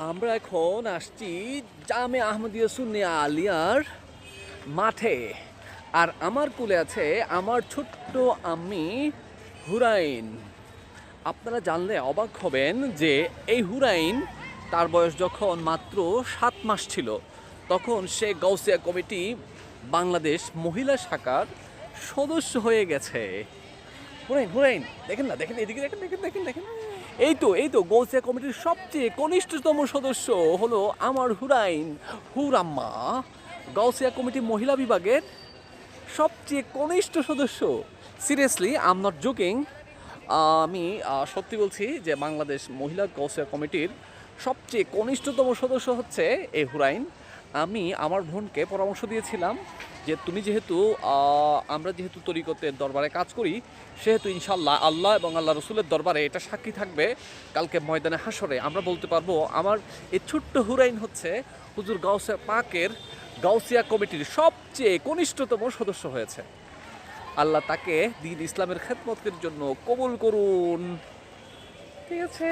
আমরা এখন আসছি জামে আহমদিয়া সুন্নিয়া আলিয়ার মাঠে। আর আমার কোলে আছে আমার ছোট্ট আম্মি হুরাইন। আপনারা জানলে অবাক হবেন যে এই হুরাইন, তার বয়স যখন মাত্র 7 মাস ছিল তখন সে গাউসিয়া কমিটি বাংলাদেশ মহিলা শাখার সদস্য হয়ে গেছে। হুরাইন হুরাইন দেখেন না, দেখেন এদিকে, দেখেন দেখেন দেখেন দেখেন, এই তো গৌসিয়া কমিটির সবচেয়ে কনিষ্ঠতম সদস্য হলো আমার হুরাইন, হুরাম্মা। গাউসিয়া কমিটি মহিলা বিভাগের সবচেয়ে কনিষ্ঠ সদস্য। Seriously I am not joking. আমি সত্যি বলছি যে বাংলাদেশ মহিলা গাউসিয়া কমিটির সবচেয়ে কনিষ্ঠতম সদস্য হচ্ছে এই হুরাইন। আমি আমার বোনকে পরামর্শ দিয়েছিলাম যে তুমি যেহেতু আমরা যেহেতু তরিকতের দরবারে কাজ করি, সেহেতু ইনশাল্লাহ আল্লাহ এবং আল্লাহ রসুলের দরবারে এটা সাক্ষী থাকবে, কালকে ময়দানে হাসরে আমরা বলতে পারবো আমার এই ছোট্ট হুরাইন হচ্ছে হুজুর গাউসিয়া পাকের গাউসিয়া কমিটির সবচেয়ে কনিষ্ঠতম সদস্য হয়েছে। আল্লাহ তাকে দ্বীন ইসলামের খেদমতের জন্য কবুল করুন। ঠিক আছে।